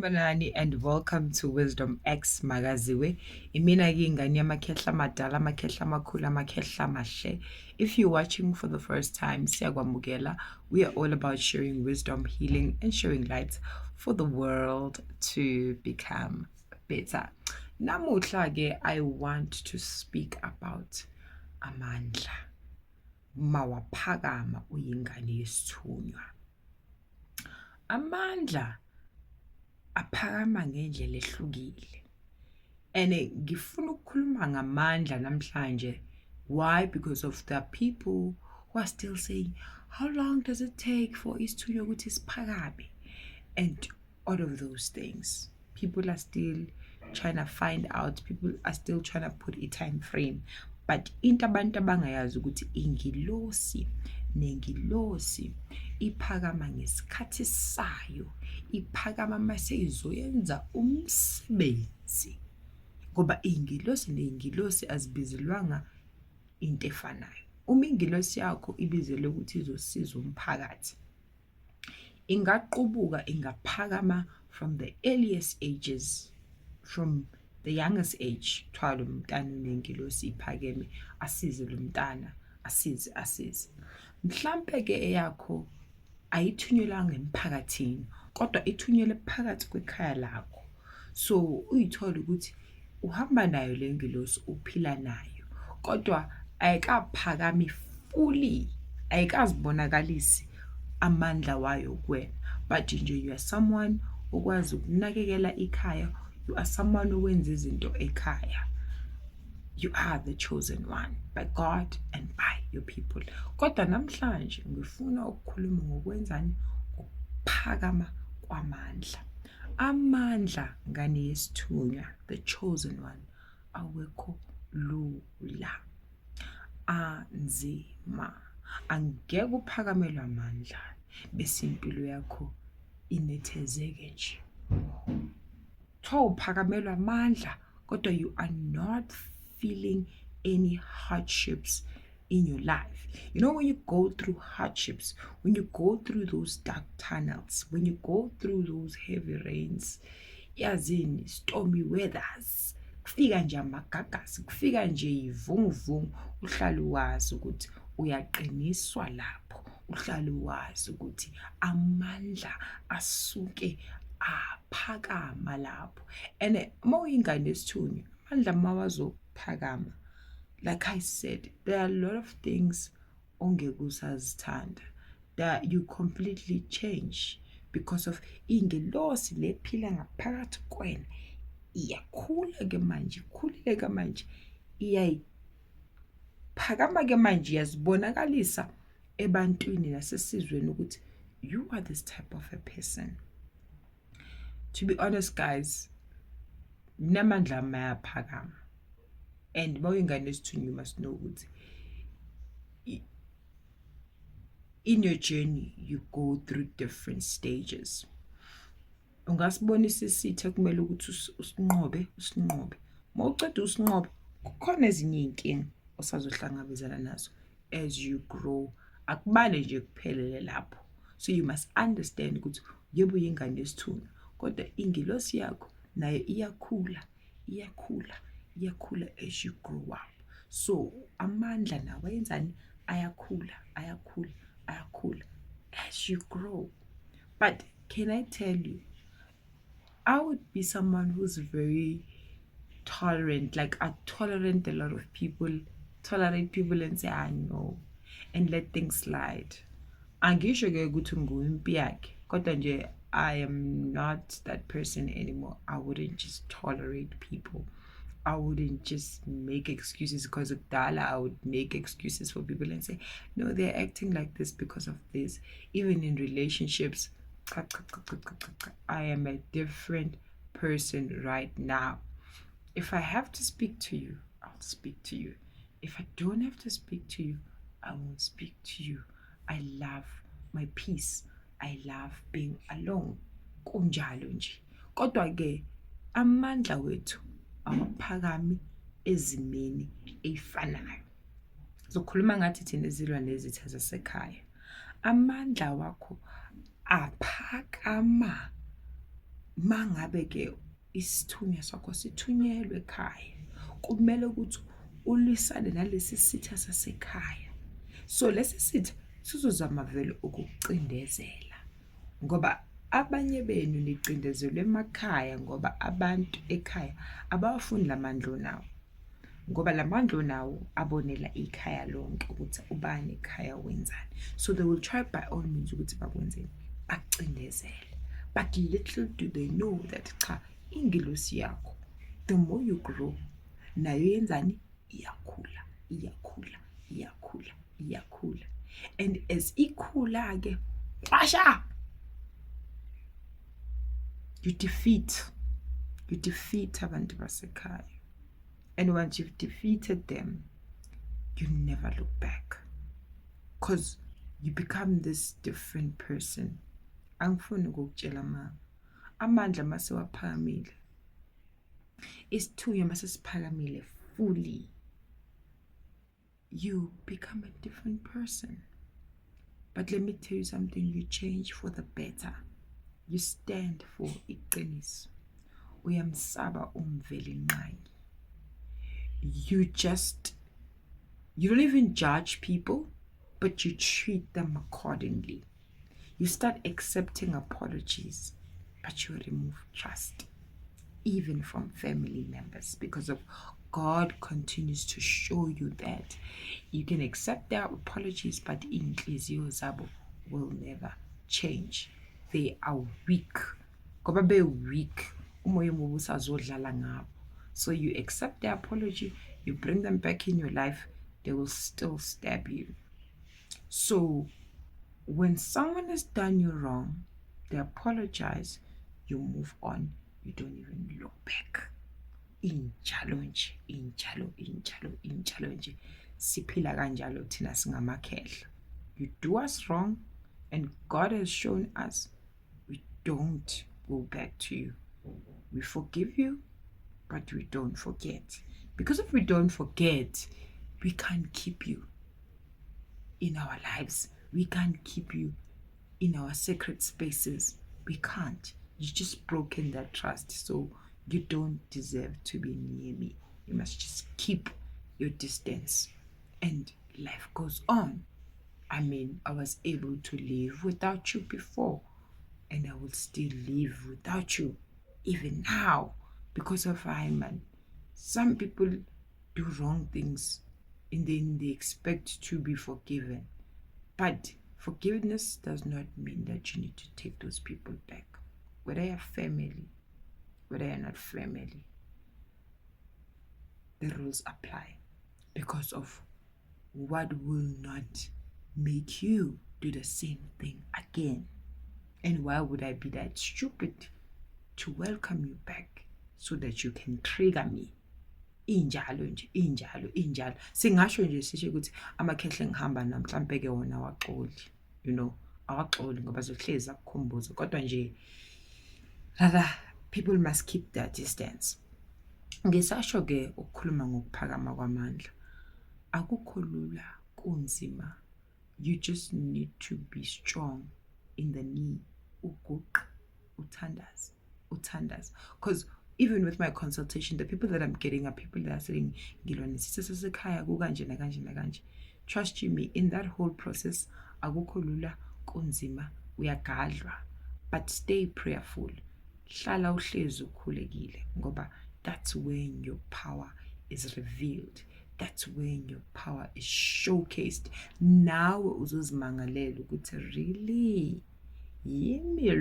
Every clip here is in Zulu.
Sanibonani and welcome to Wisdom X Magaziwe. Imina ngane yamakhehla amadala, amakhehla amakhulu, amakhehla amahle. If you're watching for the first time, siyakwamukela. We are all about sharing wisdom, healing, and sharing light for the world to become better. Namuhla ke, I want to speak about amandla. Mawaphakama uyingane yesithunywa. Amandla aphakama ngendlela ehlukile. Ngifuna ukukhuluma ngamandla namhlanje. Why? Because of the people who are still saying, how long does it take for isithunywa ukuthi siphakame? And all of those things. People are still trying to find out. People are still trying to put a time frame. But into abantu abangayazi ukuthi ingilosi nengilosi iphakama ngesikhathi sayo, iphakama mase izoyenza umsebenzi. Ngoba ingilosi nengilosi azibizelwanga into efanayo. Uma ingilosi yakho ibizelwe ukuthi izosiza umphakathi, ingaqubuka ingaphakama from the earliest ages, from the youngest age. Thwala umntana nengilosi iphakeme asize lo mntana, asize. Mhlambe ke eyakho ayithunyelanga emphakathini, kodwa ithunyelwe phakathi kwekhaya lakho. So uyithola ukuthi uhamba nayo le ngilosi, uphila nayo, kodwa ayikaphakami fully, ayikazibonakalisi amandla wayo kuwena. But nje you are someone okwazi ukunakekela ikhaya, you are someone owenza izinto ekhaya. You are the chosen one by God and by your people. Kodwa namhlanje ngifuna ukukhuluma ngokwenzani ukuphakama kwamandla. Amandla ngane yesithunywa, the chosen one, awekho lula, anzima. Angeke uphakamelwe amandla bese impilo yakho inethezeke nje. Uphakamelwe amandla kodwa you are not feeling any hardships in your life. You know, when you go through hardships, when you go through those dark tunnels, when you go through those heavy rains, yazini, stormy weathers, kufika nje amagagasi, kufika nje ivunguvungu, uhlala wazi ukuthi uyaqiniswa lapho, uhlala wazi ukuthi amandla asuke aphakama lapho. And mawuyingane yesithunywa, amandla mawazophakama, like I said, there are a lot of things ongeke usazithanda that you completely change because of ingilosi lephila ngaphakathi kwena. Iyakhula ke manje, ikhulile ke manje, iyayiphakama ke manje, yazibonakalisa ebantwini nasesizweni ukuthi you are this type of a person. To be honest, guys, namandla mayaphakama. And mawuyingane yesithunywa, you must know ukuthi in your journey you go through different stages. Ungasibonisa isithe kumele ukuthi usinqobe. Mawuceda usinqobe, kukhona ezinye inkinga osazohlangabezana nazo as you grow. Akubale nje kuphelele lapho. So you must understand ukuthi yebo uyingane yesithunywa, kodwa ingilosi yakho nayo iyakhula as you grow up. So amandla nawo ayenzani? Ayakhula as you grow. But can I tell you, I would be someone who's very tolerant, like I tolerate a lot of people, tolerate people and say I know and let things slide. Angisho ke ukuthi nguwimpi yakhe, kodwa nje I am not that person anymore. I wouldn't just tolerate people. I wouldn't just make excuses because of Dala. I would make excuses for people and say, no, they're acting like this because of this. Even in relationships, I am a different person right now. If I have to speak to you, I'll speak to you. If I don't have to speak to you, I won't speak to you. I love my peace. I love being alone. Kunjalo nje. Kodwa ke amandla wethu awaphakami ezimeni eyifanayo. Zokhuluma ngathi thina izilwane ezitha zasekhaya. Amandla wakho aphakama mangabe ke isithunywa sakho sithunyelwe ekhaya, kumele ukuthi ulwisane nalesi sitha sasekhaya. So lesi sitha sizozama vele ukukucindezela, ngoba abanye benu nicindezelwe emakhaya ngoba abantu ekhaya abawafuni lamandla nawo, ngoba lamandla nawo abonela ikhaya lonke ukuthi ubani ekhaya wenzani. So they will try by all means ukuthi bakwenzeni, bakucindezele. But little do they know that cha, ingelosi yakho, the more you grow, nayo yenzani, iyakhula, iyakhula, iyakhula, iyakhula. And as ikhula ke, washa, you defeat abantu basekhaya. And once you've defeated them, you never look back, because you become this different person. Angifuni ukukutshela amandla masewaphakamile, isithunywa masesiphakamile fully, you become a different person. But let me tell you something, you change for the better. You stand for iqiniso. Uyamsaba umveli nqangi. You don't even judge people, but you treat them accordingly. You start accepting apologies, but you remove trust, even from family members, because of God continues to show you that you can accept their apologies, but inhliziyo zabo will never change. They are weak. Ngoba be weak, umoya omubi usazodlala ngabo. So you accept their apology, you bring them back in your life, they will still stab you. So when someone has done you wrong, they apologize, you move on, you don't even look back. Injalo nje siphila kanjalo thina singamakhehla. You do us wrong and God has shown us, we don't go back to you. We forgive you, but we don't forget. Because if we don't forget, we can't keep you in our lives. We can't keep you in our sacred spaces. We can't. You just broken that trust. So you don't deserve to be near me. You must just keep your distance. And life goes on. I mean, I was able to live without you before, and I will still live without you even now because of Hyman. Some people do wrong things and then they expect to be forgiven. But forgiveness does not mean that you need to take those people back. Whether you're family, whether you're not family, the rules apply because of what will not make you do the same thing again. And why would I be that stupid to welcome you back so that you can trigger me? Injalo singasho nje sisho ukuthi amakhehla ngihamba na mhlambe ke wona waxoli, awaxoli ngoba zohlezi akukhumbuza, kodwa nje rather people must keep their distance. Ngisasho ke ukukhuluma ngokuphakama kwamandla akukho lula, kunzima. You just need to be strong in the knee, uguqa, uthandaze. Because even with my consultation, the people that I'm getting are people that are saying, trust you me, in that whole process, akukho lula, kunzima, uyagadlwa. But stay prayerful. Hlala uhlezi ukhulekile ngoba that's when your power is revealed. That's when your power is showcased. Nawe uzozimangalela ukuthi really yimi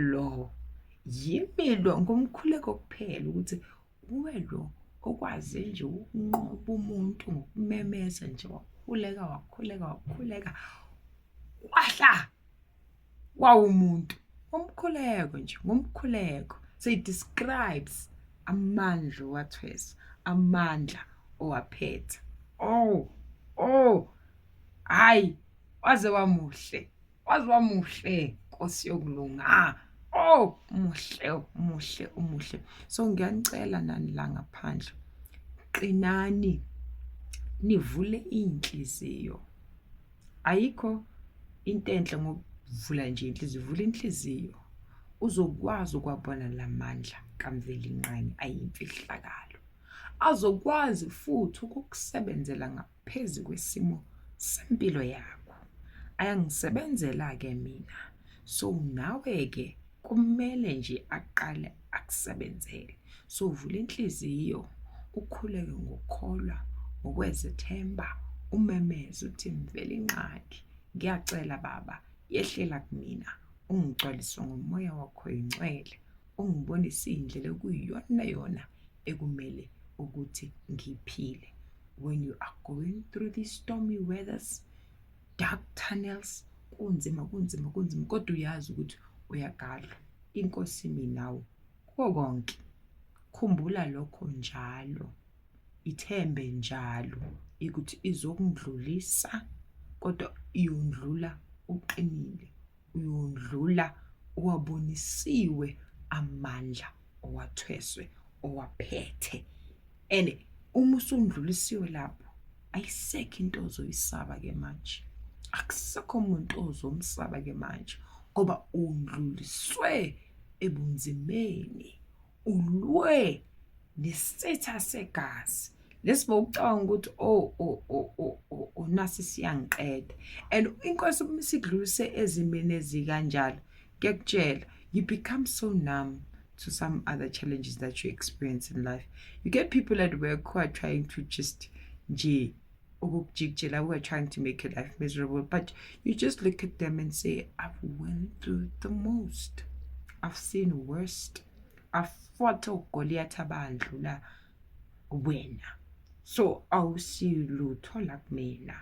lo ngomkhuleko kuphela ukuthi uwe lo okwazi nje ukunqoba umuntu ngokumemeza nje, wakhuleka wahla wawumuntu ngomkhuleko nje, ngomkhuleko. So it describes amandla wathwesa, amandla owaphetha. Hayi, waze wamuhle Nkosi yokulunga. Umuhle. So ngiyanicela nani la ngaphandle, qinani, nivule inhliziyo. Ayikho into enhle ngokuvula nje inhliziyo, vula inhliziyo. uzokwazi ukwabona lamandla kamvelinqangi ayimfihlakalo. Azokwazi futhi ukukusebenzela ngaphezu kwesimo sempilo yakho. Ayangisebenzela ke mina. So nawe ke kumele nje aqale akusebenzele. So vula inhliziyo, ukhuleke ngokukholwa, ngokwezethemba, umemeze uthi mvelinqangi, ngiyacela Baba, yehlela kumina, ungigcwalise ngomoya wakho oyingcwele, ungibonise indlela okuyiyona ekumele ukuthi ngiphile. When you are going through these stormy weathers, dark tunnels, kunzima, kodwa uyazi ukuthi uyagadlwa. Inkosi imi nawe kuko konke. Khumbula lokho njalo, ithembe njalo ukuthi izokundlulisa, kodwa iyondlula uqinile, uyondlula owabonisiwe amandla owathweswe, owaphethe. And uma usundlulisiwe lapho, ayisekho into ozoyisaba ke manje. Akusekho umuntu ozomsaba ke manje, ngoba undluliswe ebunzimeni, ulwe nesitha segazi lesibawucabanga ukuthi nasi siyangiqeda. And inkosi uma isidlulise ezimeni ezikanjalo, ngiyakutshela, you become so numb to some other challenges that you experience in life. You get people at work who are trying to just who are trying to make your life miserable, but you just look at them and say, I've went through the most, I've seen worst, I've fought uGoliath abandlula wena. So awusilutho la kumina.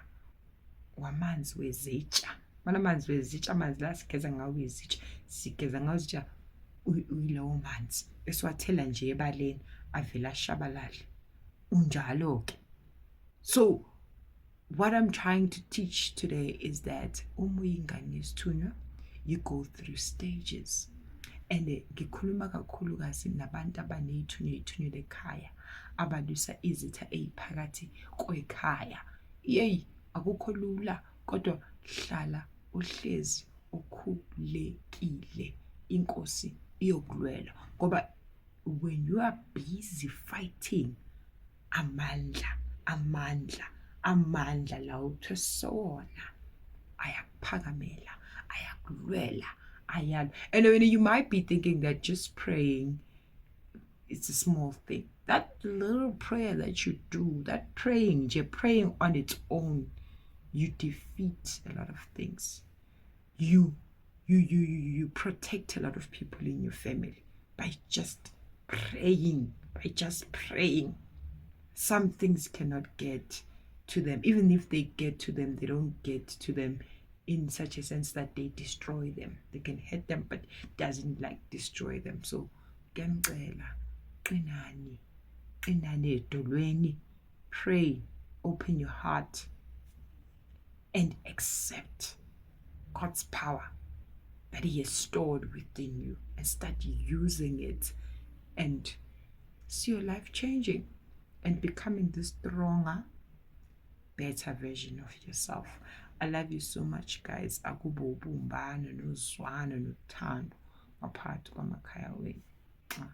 Wamanzi wezitsha, mana manzi wezitsha, amanzi la sigeza ngawo izitsha, sigeza ngawo izitsha uyilawo manzi esiwathela nje ebaleni avela ashabalala. Unjalo ke. So what I'm trying to teach today is that ngane yesithunywa, you go through stages. And ngikhuluma kakhulukazi nabantu abanezithunywa ekhaya, abalwisa izitha eziphakathi kwekhaya. Akukho lula, kodwa hlala uhlezi ukhulekile, inkosi iyokulwela. Ngoba when you are busy fighting amandla lawo uthwesona ayakuphakamela, ayakulwela, ayalwa. And when you might be thinking that just praying, it's a small thing. That little prayer that you do, that praying on its own, you defeat a lot of things. You protect a lot of people in your family by just praying. Some things cannot get to them. Even if they get to them, they don't get to them in such a sense that they destroy them. They can hit them, but it doesn't destroy them. So ngiyacela, qinani edolweni, pray, open your heart, and accept God's power that He has stored within you, and start using it, and see your life changing and becoming the stronger, better version of yourself. I love you so much, guys. Akube ubumbano nozwano nothando ngaphakathi kwamakhaya wethu.